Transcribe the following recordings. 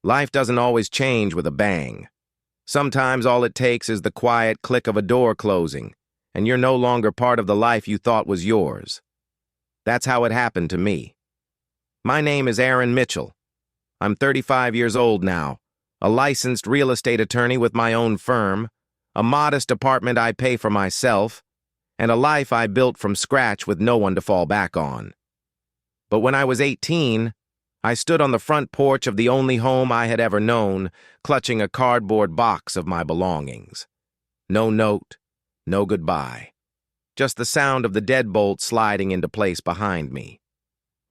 Life doesn't always change with a bang. Sometimes all it takes is the quiet click of a door closing, and you're no longer part of the life you thought was yours. That's how it happened to me. My name is Aaron Mitchell. I'm 35 years old now, a licensed real estate attorney with my own firm, a modest apartment I pay for myself, and a life I built from scratch with no one to fall back on. But when I was 18, I stood on the front porch of the only home I had ever known, clutching a cardboard box of my belongings. No note, no goodbye. Just the sound of the deadbolt sliding into place behind me.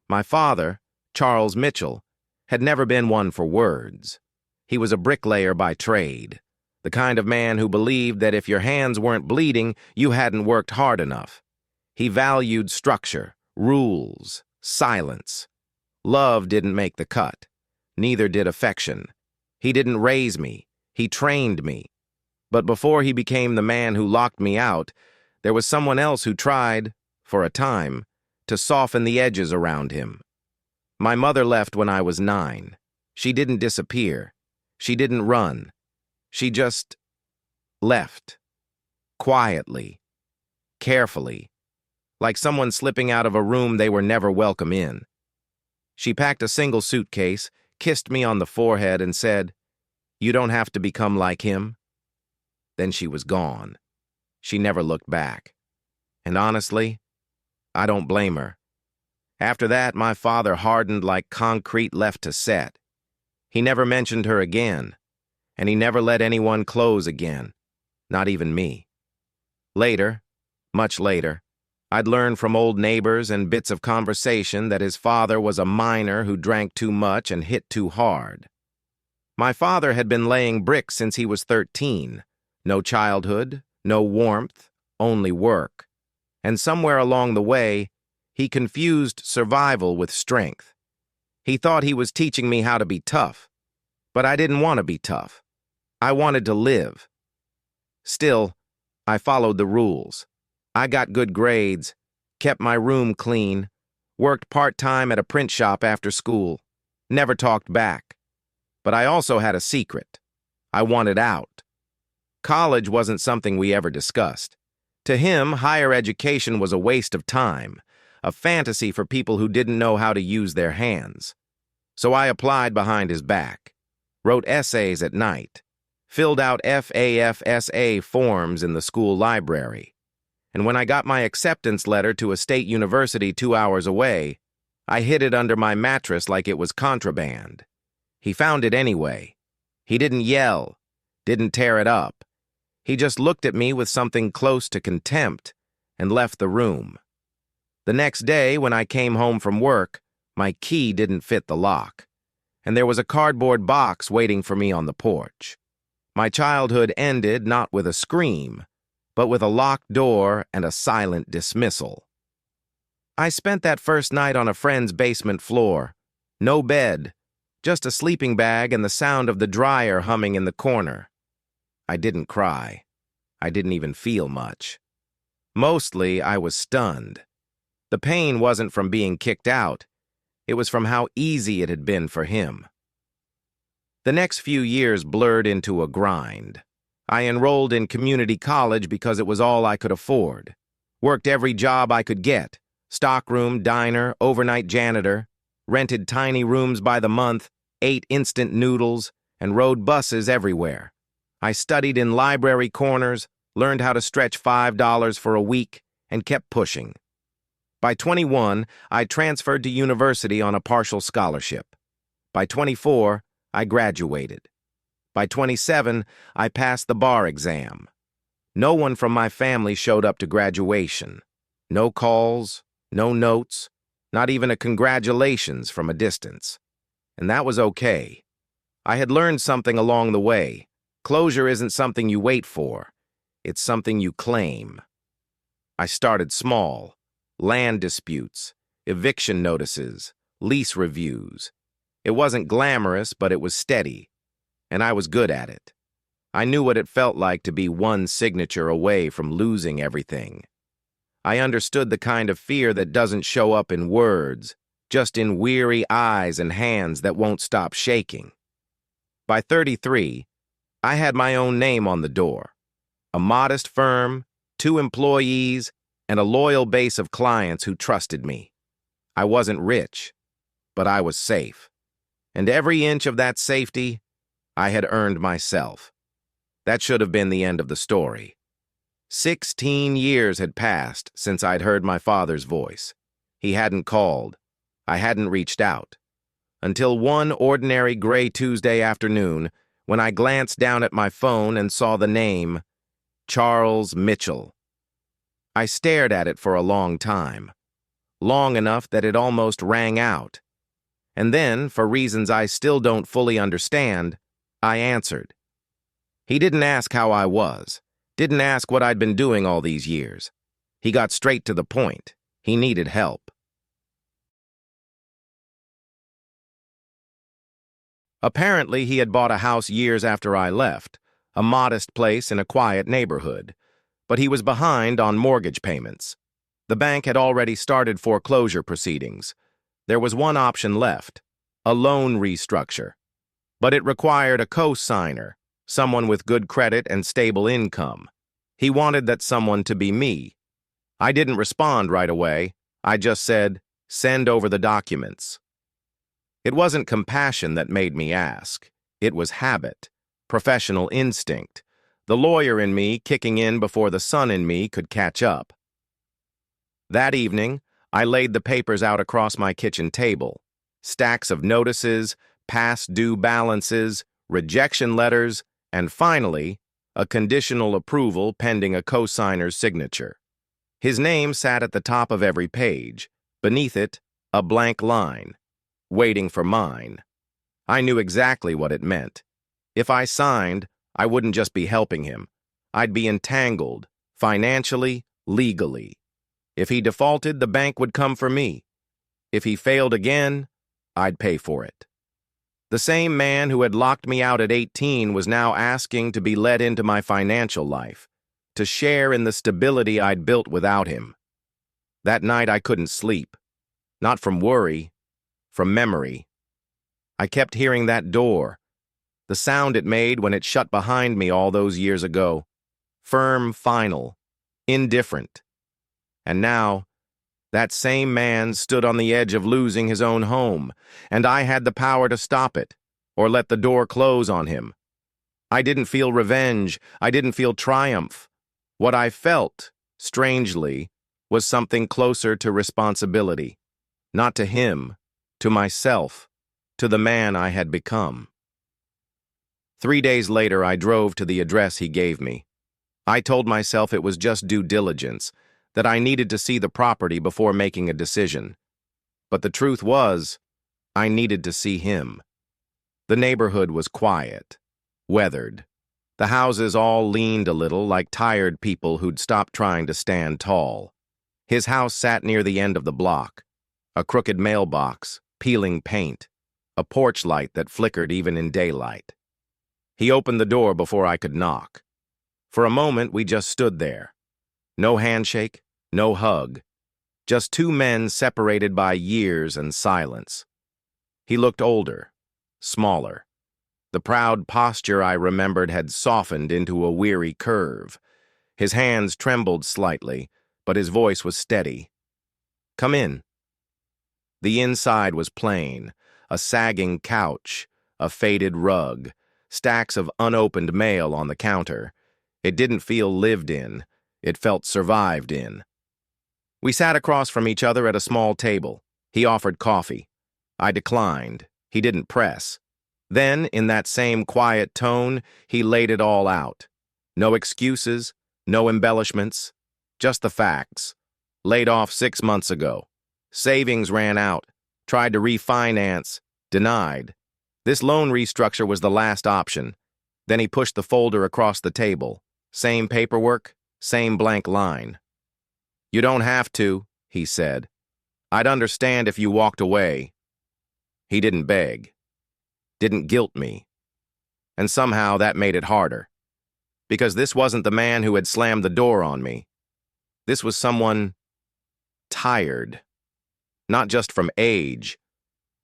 My father, Charles Mitchell, had never been one for words. He was a bricklayer by trade, the kind of man who believed that if your hands weren't bleeding, you hadn't worked hard enough. He valued structure, rules, silence. Love didn't make the cut. Neither did affection. He didn't raise me. He trained me. But before he became the man who locked me out, there was someone else who tried, for a time, to soften the edges around him. My mother left when I was 9. She didn't disappear. She didn't run. She just left. Quietly. Carefully. Like someone slipping out of a room they were never welcome in. She packed a single suitcase, kissed me on the forehead, and said, "You don't have to become like him." Then she was gone. She never looked back. And honestly, I don't blame her. After that, my father hardened like concrete left to set. He never mentioned her again, and he never let anyone close again, not even me. Later, much later, I'd learned from old neighbors and bits of conversation that his father was a miner who drank too much and hit too hard. My father had been laying bricks since he was 13. No childhood, no warmth, only work. And somewhere along the way, he confused survival with strength. He thought he was teaching me how to be tough, but I didn't want to be tough. I wanted to live. Still, I followed the rules. I got good grades, kept my room clean, worked part-time at a print shop after school, never talked back. But I also had a secret. I wanted out. College wasn't something we ever discussed. To him, higher education was a waste of time, a fantasy for people who didn't know how to use their hands. So I applied behind his back, wrote essays at night, filled out FAFSA forms in the school library. And when I got my acceptance letter to a state university 2 hours away, I hid it under my mattress like it was contraband. He found it anyway. He didn't yell, didn't tear it up. He just looked at me with something close to contempt and left the room. The next day, when I came home from work, my key didn't fit the lock, and there was a cardboard box waiting for me on the porch. My childhood ended not with a scream, but with a locked door and a silent dismissal. I spent that first night on a friend's basement floor. No bed, just a sleeping bag and the sound of the dryer humming in the corner. I didn't cry. I didn't even feel much. Mostly, I was stunned. The pain wasn't from being kicked out. It was from how easy it had been for him. The next few years blurred into a grind. I enrolled in community college because it was all I could afford. Worked every job I could get. Stockroom, diner, overnight janitor. Rented tiny rooms by the month, ate instant noodles, and rode buses everywhere. I studied in library corners, learned how to stretch $5 for a week, and kept pushing. By 21, I transferred to university on a partial scholarship. By 24, I graduated. By 27, I passed the bar exam. No one from my family showed up to graduation. No calls, no notes, not even a congratulations from a distance. And that was okay. I had learned something along the way. Closure isn't something you wait for. It's something you claim. I started small. Land disputes, eviction notices, lease reviews. It wasn't glamorous, but it was steady. And I was good at it. I knew what it felt like to be one signature away from losing everything. I understood the kind of fear that doesn't show up in words, just in weary eyes and hands that won't stop shaking. By 33, I had my own name on the door. A modest firm, 2 employees, and a loyal base of clients who trusted me. I wasn't rich, but I was safe. And every inch of that safety, I had earned myself. That should have been the end of the story. 16 years had passed since I'd heard my father's voice. He hadn't called. I hadn't reached out. Until one ordinary gray Tuesday afternoon, when I glanced down at my phone and saw the name, Charles Mitchell. I stared at it for a long time, long enough that it almost rang out. And then, for reasons I still don't fully understand, I answered. He didn't ask how I was, didn't ask what I'd been doing all these years. He got straight to the point. He needed help. Apparently, he had bought a house years after I left, a modest place in a quiet neighborhood, but he was behind on mortgage payments. The bank had already started foreclosure proceedings. There was one option left, a loan restructure, but it required a co-signer, someone with good credit and stable income. He wanted that someone to be me. I didn't respond right away. I just said, "Send over the documents." It wasn't compassion that made me ask. It was habit, professional instinct, the lawyer in me kicking in before the son in me could catch up. That evening, I laid the papers out across my kitchen table. Stacks of notices, past due balances, rejection letters, and finally, a conditional approval pending a co-signer's signature. His name sat at the top of every page. Beneath it, a blank line, waiting for mine. I knew exactly what it meant. If I signed, I wouldn't just be helping him. I'd be entangled, financially, legally. If he defaulted, the bank would come for me. If he failed again, I'd pay for it. The same man who had locked me out at 18 was now asking to be let into my financial life, to share in the stability I'd built without him. That night I couldn't sleep. Not from worry, from memory. I kept hearing that door, the sound it made when it shut behind me all those years ago. Firm, final, indifferent. And now, that same man stood on the edge of losing his own home, and I had the power to stop it, or let the door close on him. I didn't feel revenge. I didn't feel triumph. What I felt, strangely, was something closer to responsibility. Not to him, to myself, to the man I had become. 3 days later, I drove to the address he gave me. I told myself it was just due diligence, that I needed to see the property before making a decision. But the truth was, I needed to see him. The neighborhood was quiet, weathered. The houses all leaned a little like tired people who'd stopped trying to stand tall. His house sat near the end of the block. A crooked mailbox, peeling paint, a porch light that flickered even in daylight. He opened the door before I could knock. For a moment, we just stood there. No handshake, no hug. Just 2 men separated by years and silence. He looked older, smaller. The proud posture I remembered had softened into a weary curve. His hands trembled slightly, but his voice was steady. "Come in." The inside was plain, a sagging couch, a faded rug, stacks of unopened mail on the counter. It didn't feel lived in, it felt survived in. We sat across from each other at a small table. He offered coffee. I declined. He didn't press. Then, in that same quiet tone, he laid it all out. No excuses, no embellishments, just the facts. Laid off 6 months ago. Savings ran out. Tried to refinance. Denied. This loan restructure was the last option. Then he pushed the folder across the table. Same paperwork, same blank line. "You don't have to," he said. "I'd understand if you walked away." He didn't beg. Didn't guilt me. And somehow that made it harder. Because this wasn't the man who had slammed the door on me. This was someone tired. Not just from age,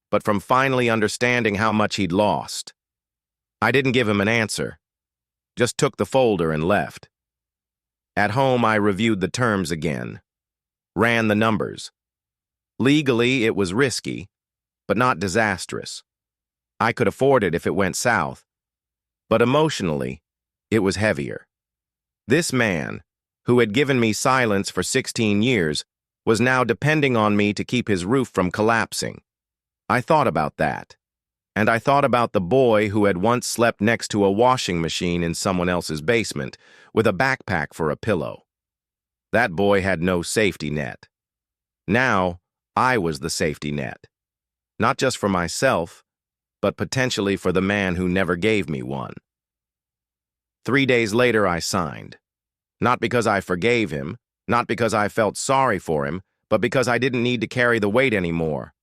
but from finally understanding how much he'd lost. I didn't give him an answer, just took the folder and left. At home, I reviewed the terms again, ran the numbers. Legally, it was risky, but not disastrous. I could afford it if it went south, but emotionally, it was heavier. This man, who had given me silence for 16 years, was now depending on me to keep his roof from collapsing. I thought about that, and I thought about the boy who had once slept next to a washing machine in someone else's basement with a backpack for a pillow. That boy had no safety net. Now, I was the safety net, not just for myself, but potentially for the man who never gave me one. 3 days later, I signed. Not because I forgave him, not because I felt sorry for him, but because I didn't need to carry the weight anymore.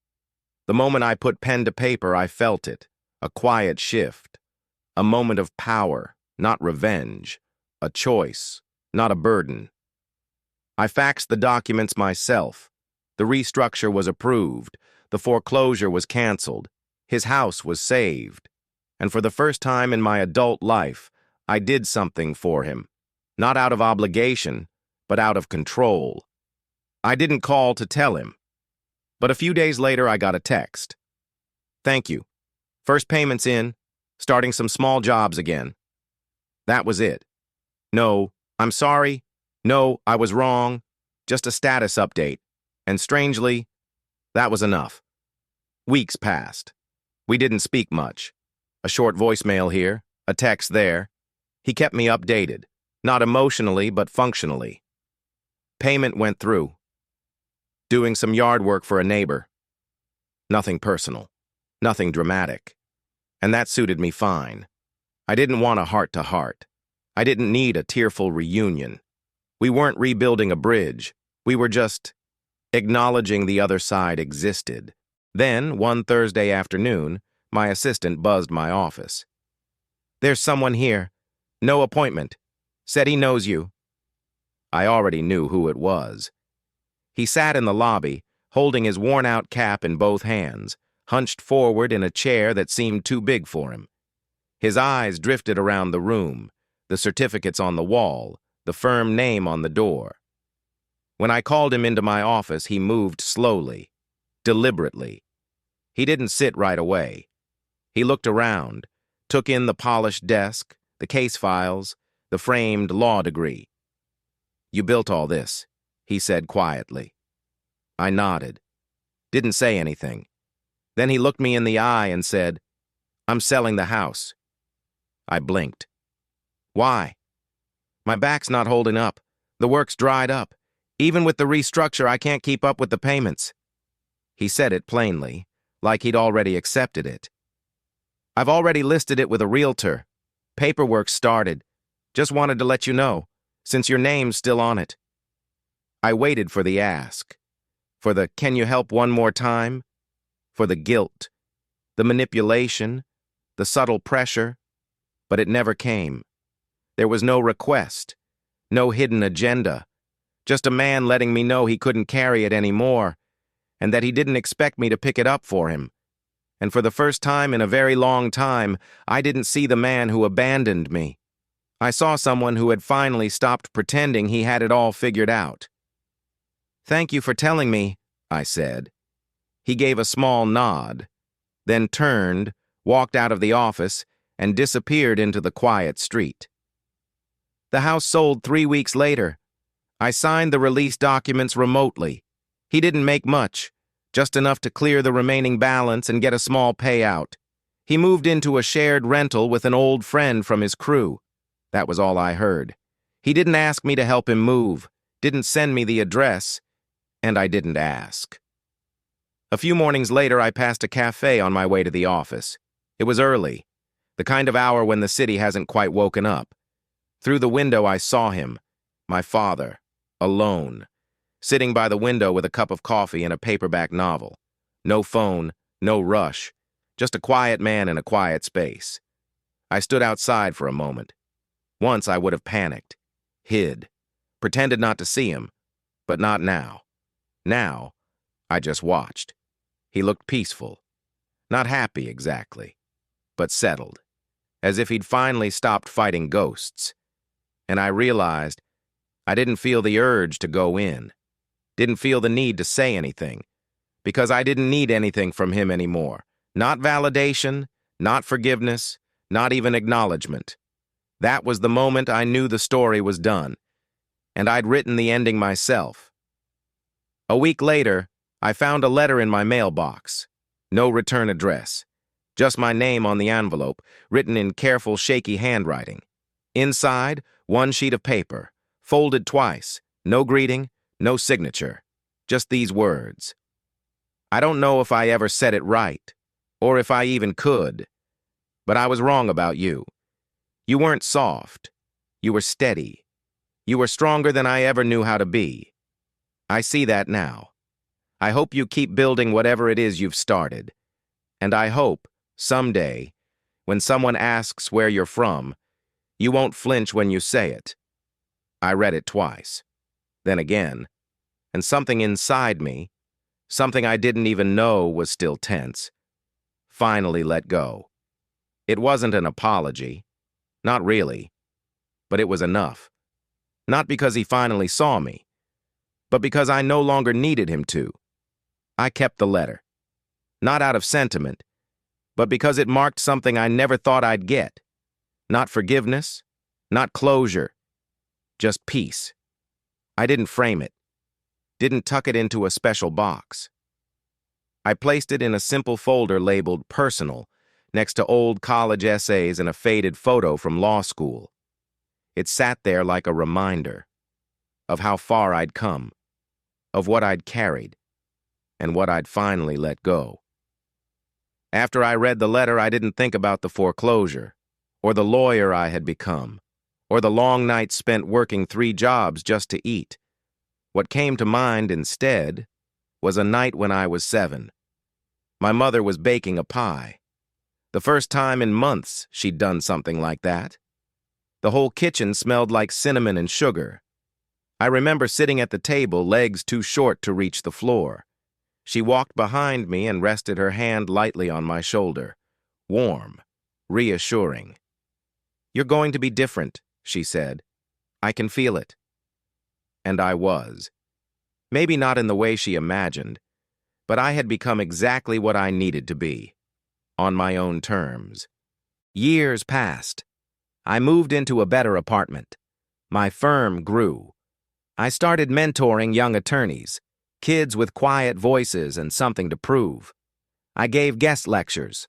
The moment I put pen to paper, I felt it, a quiet shift, a moment of power, not revenge, a choice, not a burden. I faxed the documents myself. The restructure was approved, the foreclosure was canceled, his house was saved, and for the first time in my adult life, I did something for him, not out of obligation, but out of control. I didn't call to tell him, but a few days later I got a text. Thank you. First payment's in, starting some small jobs again. That was it. No, I'm sorry. No, I was wrong. Just a status update. And strangely, that was enough. Weeks passed. We didn't speak much. A short voicemail here, a text there. He kept me updated, not emotionally, but functionally. Payment went through. Doing some yard work for a neighbor. Nothing personal, nothing dramatic. And that suited me fine. I didn't want a heart-to-heart. I didn't need a tearful reunion. We weren't rebuilding a bridge. We were just acknowledging the other side existed. Then, one Thursday afternoon, my assistant buzzed my office. There's someone here. No appointment. Said he knows you. I already knew who it was. He sat in the lobby, holding his worn-out cap in both hands, hunched forward in a chair that seemed too big for him. His eyes drifted around the room, the certificates on the wall, the firm name on the door. When I called him into my office, he moved slowly, deliberately. He didn't sit right away. He looked around, took in the polished desk, the case files, the framed law degree. You built all this, he said quietly. I nodded, didn't say anything. Then he looked me in the eye and said, I'm selling the house. I blinked. Why? My back's not holding up. The work's dried up. Even with the restructure, I can't keep up with the payments. He said it plainly, like he'd already accepted it. I've already listed it with a realtor. Paperwork started. Just wanted to let you know, since your name's still on it. I waited for the ask, for the can you help one more time, for the guilt, the manipulation, the subtle pressure, but it never came. There was no request, no hidden agenda, just a man letting me know he couldn't carry it anymore, and that he didn't expect me to pick it up for him. And for the first time in a very long time, I didn't see the man who abandoned me. I saw someone who had finally stopped pretending he had it all figured out. Thank you for telling me, I said. He gave a small nod, then turned, walked out of the office, and disappeared into the quiet street. The house sold 3 weeks later. I signed the release documents remotely. He didn't make much, just enough to clear the remaining balance and get a small payout. He moved into a shared rental with an old friend from his crew. That was all I heard. He didn't ask me to help him move, didn't send me the address, and I didn't ask. A few mornings later, I passed a cafe on my way to the office. It was early, the kind of hour when the city hasn't quite woken up. Through the window, I saw him, my father, alone, sitting by the window with a cup of coffee and a paperback novel. No phone, no rush, just a quiet man in a quiet space. I stood outside for a moment. Once I would have panicked, hid, pretended not to see him, but not now. Now, I just watched. He looked peaceful. Not happy exactly, but settled. as if he'd finally stopped fighting ghosts. And I realized I didn't feel the urge to go in, didn't feel the need to say anything, because I didn't need anything from him anymore. Not validation, not forgiveness, not even acknowledgement. That was the moment I knew the story was done, and I'd written the ending myself. A week later, I found a letter in my mailbox. No return address. Just my name on the envelope, written in careful, shaky handwriting. Inside, one sheet of paper, folded twice, no greeting, no signature. Just these words. I don't know if I ever said it right, or if I even could, but I was wrong about you. You weren't soft. You were steady. You were stronger than I ever knew how to be. I see that now. I hope you keep building whatever it is you've started. And I hope, someday, when someone asks where you're from, you won't flinch when you say it. I read it twice, then again, and something inside me, something I didn't even know was still tense, finally let go. It wasn't an apology. Not really. But it was enough. Not because he finally saw me, but because I no longer needed him to. I kept the letter. Not out of sentiment, but because it marked something I never thought I'd get. Not forgiveness, not closure, just peace. I didn't frame it, didn't tuck it into a special box. I placed it in a simple folder labeled Personal, next to old college essays and a faded photo from law school. It sat there like a reminder of how far I'd come, of what I'd carried, and what I'd finally let go. After I read the letter, I didn't think about the foreclosure, or the lawyer I had become, or the long nights spent working 3 jobs just to eat. What came to mind instead was a night when I was 7. My mother was baking a pie. The first time in months she'd done something like that. The whole kitchen smelled like cinnamon and sugar. I remember sitting at the table, legs too short to reach the floor. She walked behind me and rested her hand lightly on my shoulder. Warm, reassuring. "You're going to be different," she said. "I can feel it." And I was. Maybe not in the way she imagined, but I had become exactly what I needed to be. On my own terms. Years passed. I moved into a better apartment. My firm grew. I started mentoring young attorneys, kids with quiet voices and something to prove. I gave guest lectures,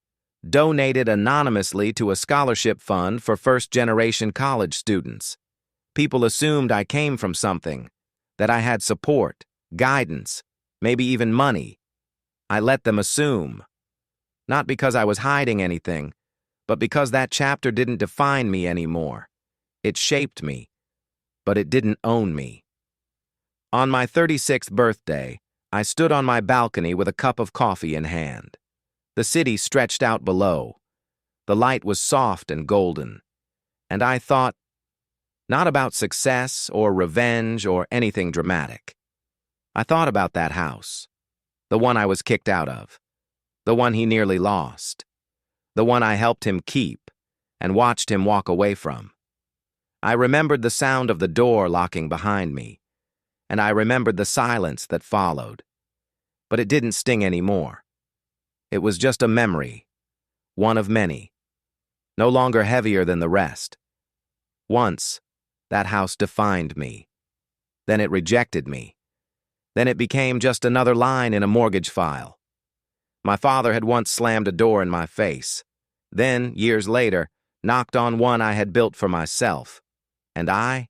donated anonymously to a scholarship fund for first-generation college students. People assumed I came from something, that I had support, guidance, maybe even money. I let them assume. Not because I was hiding anything, but because that chapter didn't define me anymore. It shaped me, but it didn't own me. On my 36th birthday, I stood on my balcony with a cup of coffee in hand. The city stretched out below. The light was soft and golden, and I thought, not about success or revenge or anything dramatic. I thought about that house, the one I was kicked out of. The one he nearly lost. The one I helped him keep and watched him walk away from. I remembered the sound of the door locking behind me, and I remembered the silence that followed. But it didn't sting anymore. It was just a memory, one of many, no longer heavier than the rest. Once, that house defined me. Then it rejected me. Then it became just another line in a mortgage file. My father had once slammed a door in my face, then, years later, knocked on one I had built for myself. And I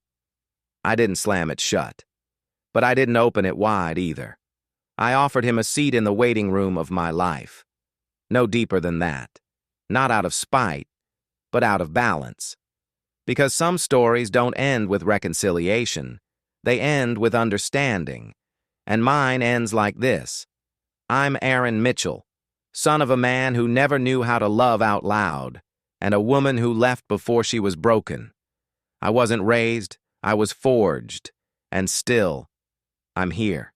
didn't slam it shut. But I didn't open it wide either. I offered him a seat in the waiting room of my life. No deeper than that. Not out of spite, but out of balance. Because some stories don't end with reconciliation. They end with understanding. And mine ends like this. I'm Aaron Mitchell, son of a man who never knew how to love out loud, and a woman who left before she was broken. I wasn't raised, I was forged, and still, I'm here,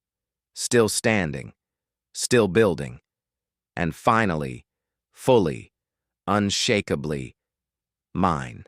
still standing, still building, and finally, fully, unshakably, mine.